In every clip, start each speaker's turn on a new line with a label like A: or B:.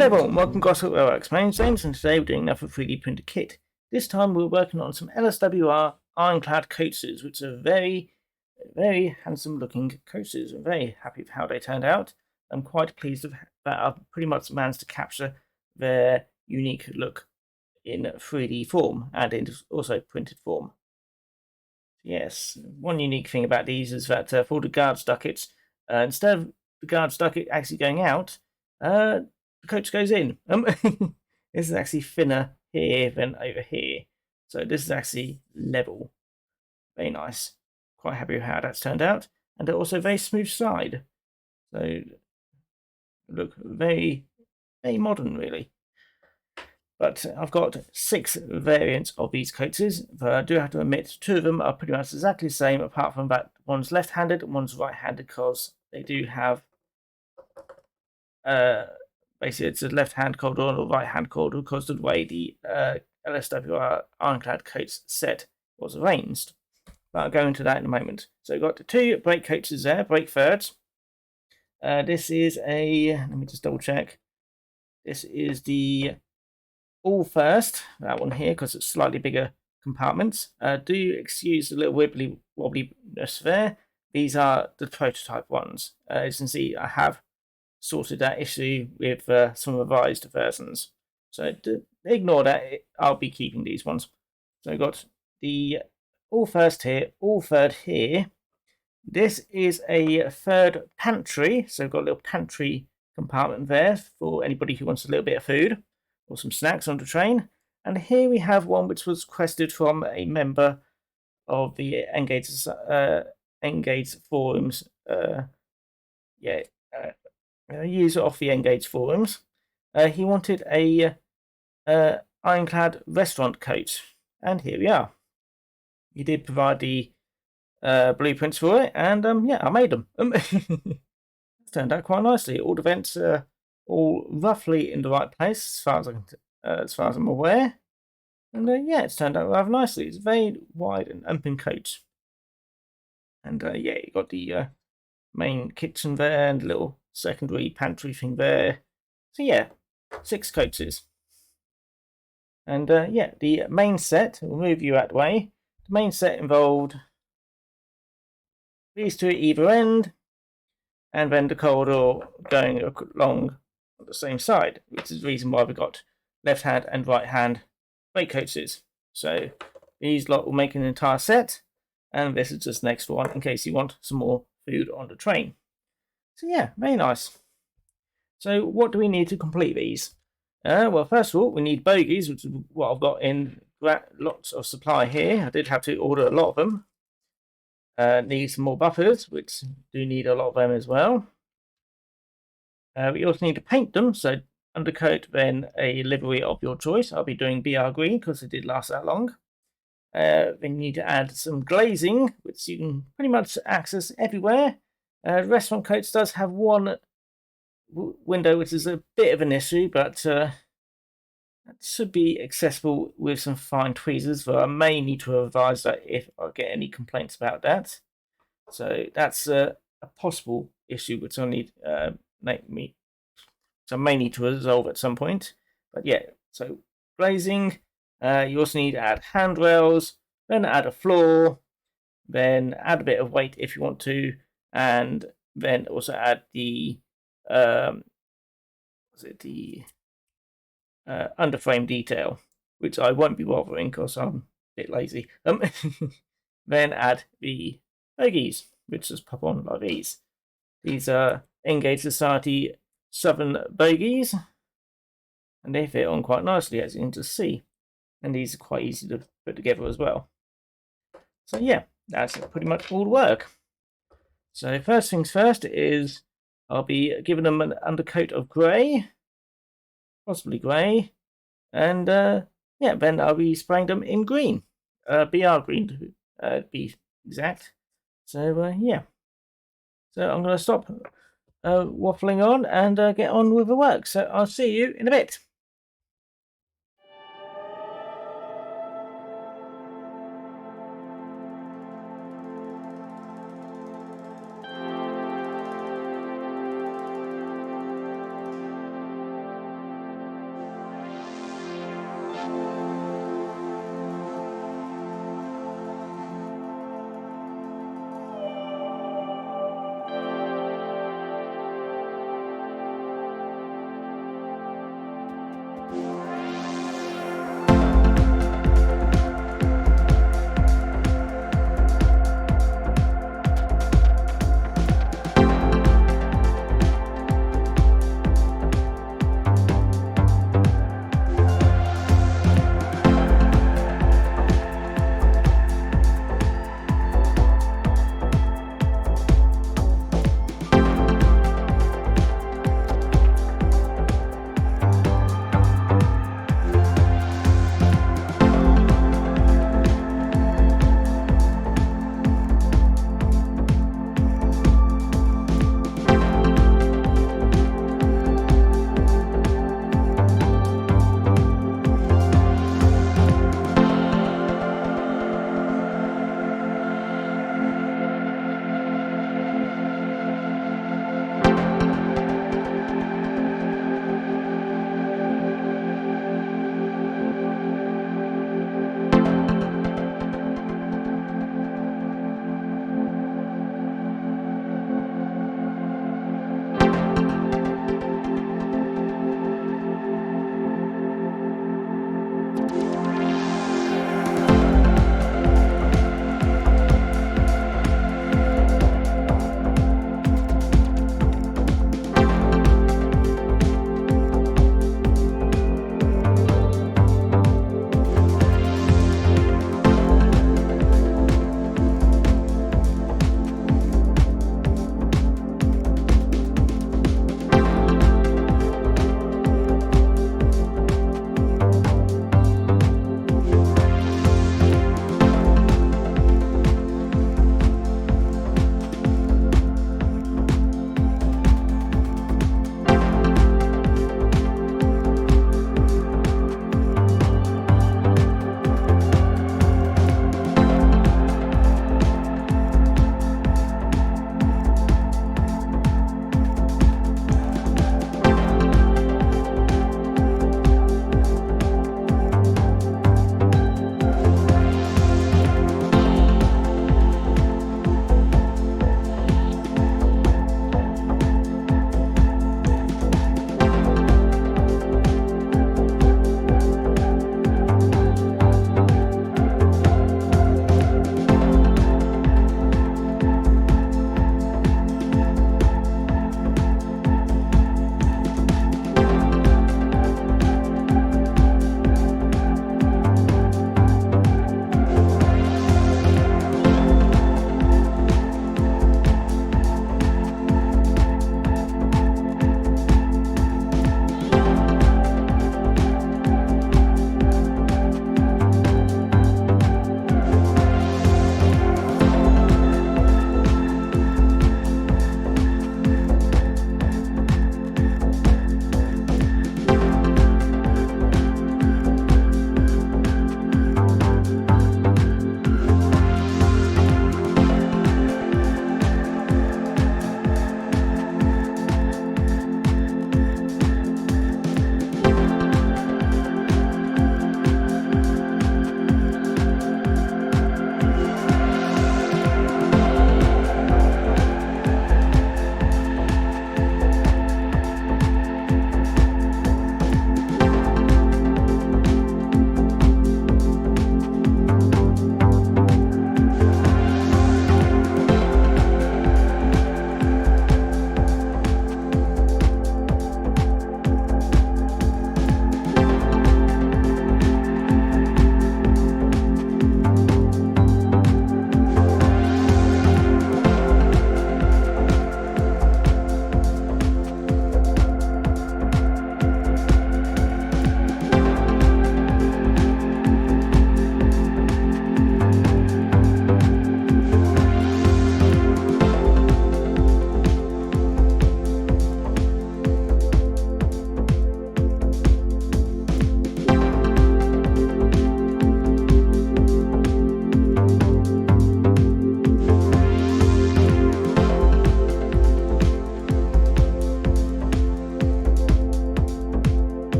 A: Hello everyone, welcome to Gosport Railworks. My name's James and today we're doing another 3D printed kit. This time we're working on some LSWR Ironclad coasters, which are very handsome looking coasters. I'm very happy with how they turned out. I'm quite pleased that I've pretty much managed to capture their unique look in 3D form and in also printed form. Yes, one unique thing about these is that for the guard duckets, instead of the guard ducket actually going out, the coach goes in. This is actually thinner here than over here, so this is actually level. Very nice. Quite happy with how that's turned out, and they're also very smooth slide. So look very modern, really. But I've got 6 variants of these coasters, but I do have to admit 2 of them are pretty much exactly the same, apart from that one's left-handed and one's right-handed, because they do have basically it's a left-hand corridor and a right-hand corridor because of the way the LSWR Ironclad coach set was arranged. But I'll go into that in a moment. So we've got the 2 brake coaches there, brake thirds. This is a, let me just double check. This is the all first, that one here, because it's slightly bigger compartments. Do excuse the little wibbly wobbliness there. These are the prototype ones. As you can see, I have sorted that issue with some revised versions. So ignore that, I'll be keeping these ones. So I've got the all first here, all third here. This is a third pantry, so we've got a little pantry compartment there for anybody who wants a little bit of food or some snacks on the train. And here we have one which was requested from a member of the Engage forums. User of the Engage forums. He wanted a Ironclad restaurant coach, and here we are. He did provide the blueprints for it, and yeah, I made them. It's turned out quite nicely. All the vents are all roughly in the right place, as far as I'm aware. And yeah, it's turned out rather nicely. It's a very wide and open coach. And yeah, you got the main kitchen there and a little secondary pantry thing there. So yeah, 6 coaches. And yeah, the main set, we'll move you out the way. The main set involved these 2 at either end, and then the corridor going along the same side, which is the reason why we got left hand and right hand brake coaches. So these lot will make an entire set, and this is just next one in case you want some more food on the train. So yeah, very nice. So what do we need to complete these? Well, first of all, we need bogies, which is what I've got in lots of supply here. I did have to order a lot of them. Need some more buffers, which do need a lot of them as well. We also need to paint them, so undercoat, then a livery of your choice. I'll be doing BR green because it did last that long. Then you need to add some glazing, which you can pretty much access everywhere. The restaurant coach does have one window, which is a bit of an issue, but that should be accessible with some fine tweezers, though I may need to revise that if I get any complaints about that. So that's a possible issue which I need so I may need to resolve at some point. But yeah, so glazing. You also need to add handrails, then add a floor, then add a bit of weight if you want to, and then also add the underframe detail, which I won't be bothering because I'm a bit lazy. Then add the bogies, which just pop on like these. These are Engage Society Southern bogies, and they fit on quite nicely, as you can just see. And these are quite easy to put together as well. So yeah, that's pretty much all the work. So first things first is I'll be giving them an undercoat of grey, possibly grey, and yeah, then I'll be spraying them in green, BR green to be exact. So yeah, so I'm going to stop waffling on and get on with the work. So I'll see you in a bit.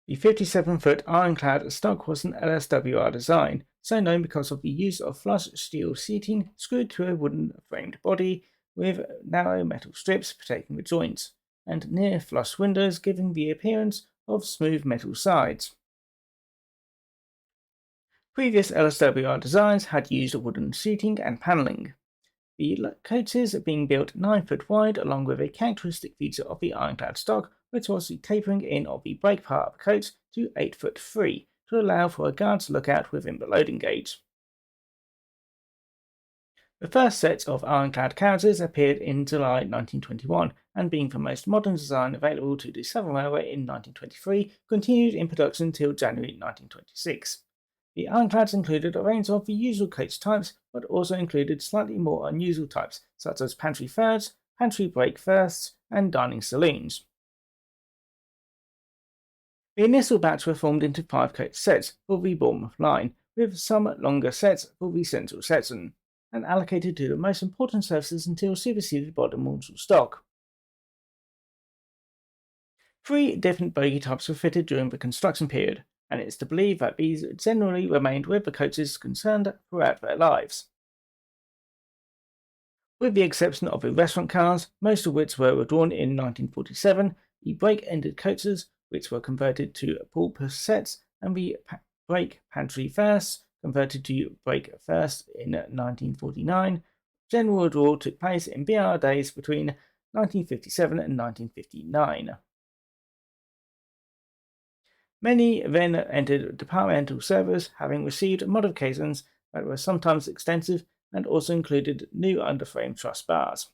A: The 57-foot Ironclad stock was an LSWR design, so known because of the use of flush steel seating screwed to a wooden framed body with narrow metal strips protecting the joints, and near flush windows giving the appearance of smooth metal sides. Previous LSWR designs had used wooden seating and panelling, the coaches being built 9 foot wide, along with a characteristic feature of the Ironclad stock, which was the tapering in of the brake part of the coach to 8 foot 3 to allow for a guard's lookout within the loading gauge. The first set of Ironclad carriages appeared in July 1921, and being the most modern design available to the Southern Railway in 1923, continued in production until January 1926. The Ironclads included a range of the usual coach types, but also included slightly more unusual types, such as pantry thirds, pantry brake firsts, and dining saloons. The initial batch were formed into 5 coach sets for the Bournemouth line, with some longer sets for the central section, and allocated to the most important services until superseded by the module stock. 3 different bogie types were fitted during the construction period, and it's to believe that these generally remained with the coaches concerned throughout their lives. With the exception of the restaurant cars, most of which were withdrawn in 1947, the brake-ended coaches, which were converted to pulpus sets, and the brake pantry firsts, converted to brake first in 1949, general withdrawal took place in BR days between 1957 and 1959. Many then entered departmental service, having received modifications that were sometimes extensive and also included new underframe truss bars.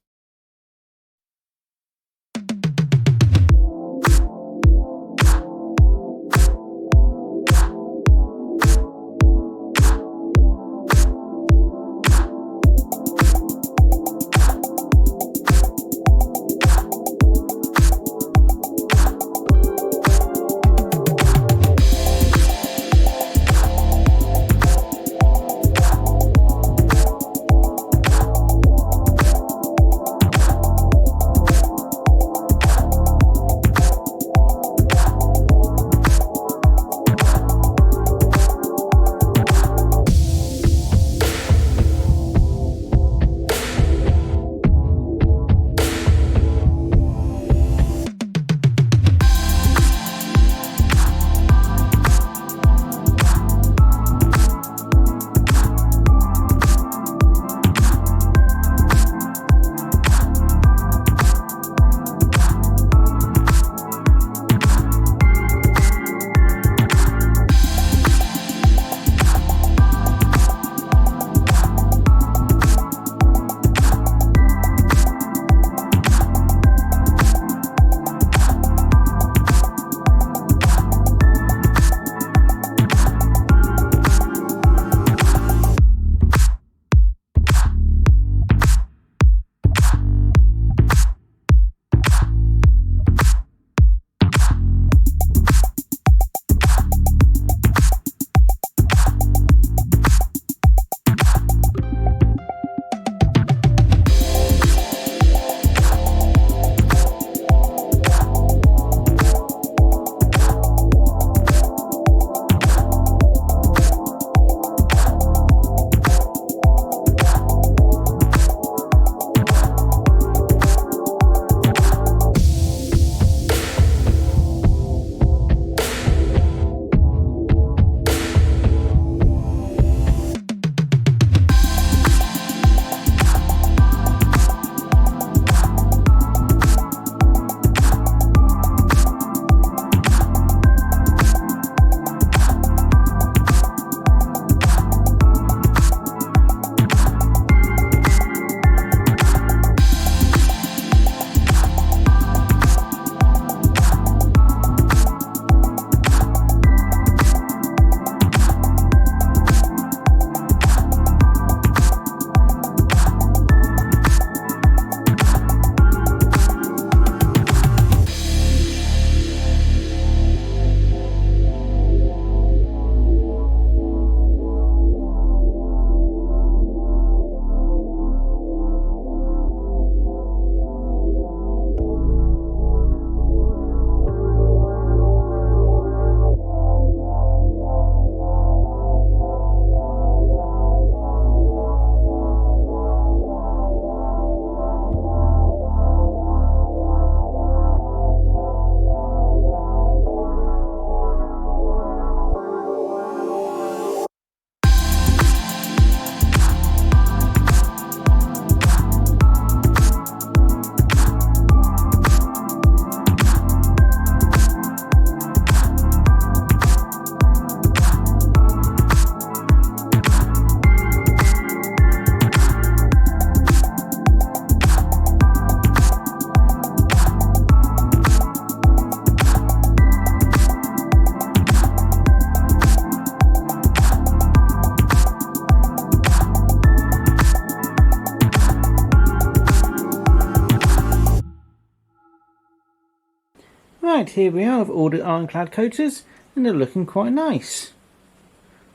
A: Right, here we are. I've ordered Ironclad coaters and they're looking quite nice.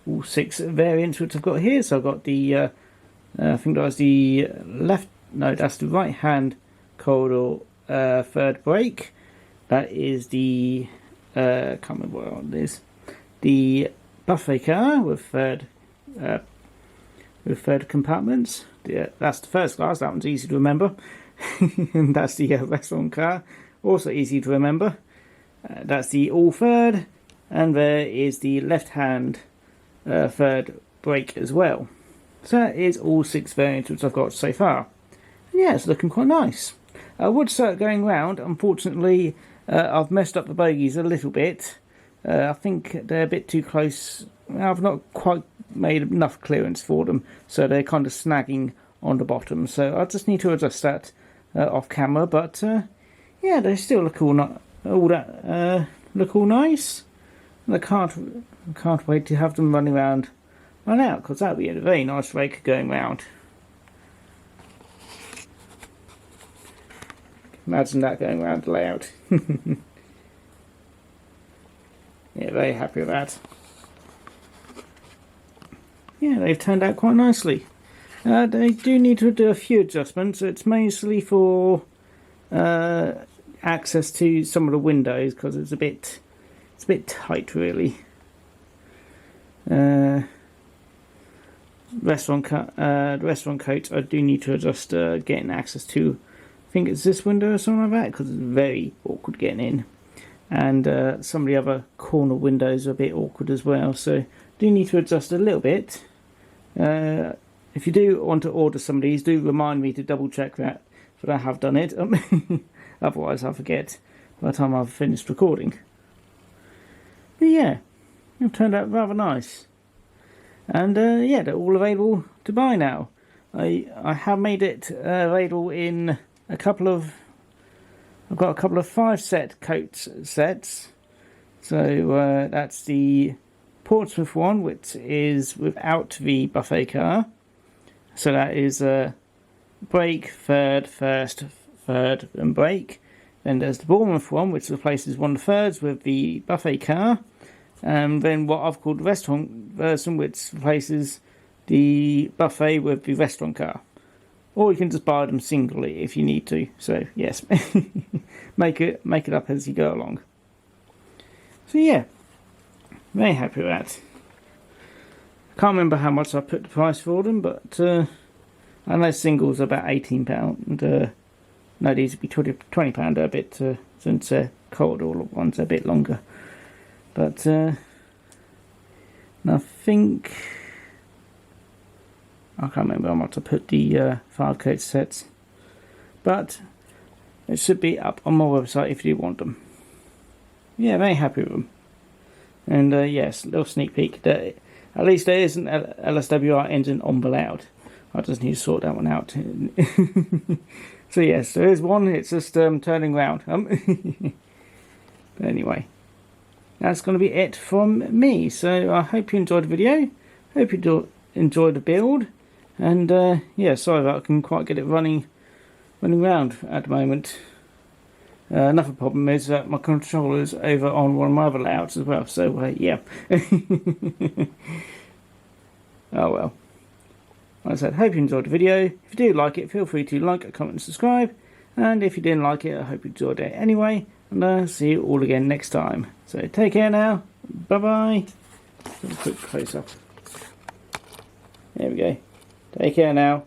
A: All 6 variants which I've got here. So I've got the, I think that was the that's the right hand corridor third brake. That is the, can't remember what it is. The buffet car with third compartments. That's the first class, that one's easy to remember. And that's the restaurant car, also easy to remember. That's the all third, and there is the left hand third brake as well. So that is all 6 variants which I've got so far. And yeah, it's looking quite nice. I would start going round. Unfortunately, I've messed up the bogies a little bit. I think they're a bit too close. I've not quite made enough clearance for them, so they're kind of snagging on the bottom. So I just need to adjust that off camera. But yeah, they still look all look all nice. And I can't wait to have them running around, run out, because that would be a very nice rake going round. Imagine that going around the layout. Yeah, very happy with that. Yeah, they've turned out quite nicely. They do need to do a few adjustments. It's mostly for access to some of the windows, because it's a bit tight, really. The restaurant coat, I do need to adjust getting access to. I think it's this window or something like that, because it's very awkward getting in. And some of the other corner windows are a bit awkward as well, so do need to adjust a little bit. If you do want to order some of these, do remind me to double check that I have done it. Otherwise I'll forget by the time I've finished recording. But yeah, it turned out rather nice. And yeah, they're all available to buy now. I have made it available in a couple of... I've got a couple of 5-set coat sets. So that's the Portsmouth one, which is without the buffet car. So that is brake, third, first, third, and brake. Then there's the Bournemouth one, which replaces one of the thirds with the buffet car. And then what I've called the restaurant version, which replaces the buffet with the restaurant car. Or you can just buy them singly if you need to. So yes, make it up as you go along. So yeah, very happy with that. Can't remember how much I put the price for them, but I know singles are about £18. No, these would be £20 a bit, since they're corridor ones are a bit longer. But I think I can't remember how much I put the 5 coat sets, but it should be up on my website if you want them. Yeah, very happy with them. And yes, little sneak peek. At least there is an LSWR engine on the layout. I just need to sort that one out. So yes, there is one. It's just turning round. But anyway, that's going to be it from me. So I hope you enjoyed the video. Hope you enjoyed the build. And yeah, sorry that I can quite get it running around at the moment. Another problem is that my controller's over on one of my other layouts as well. So yeah. Oh well. Like I said, hope you enjoyed the video. If you do like it, feel free to like, comment and subscribe. And if you didn't like it, I hope you enjoyed it anyway. And see you all again next time. So take care now. Bye bye. Just a quick close up. There we go. Take care now.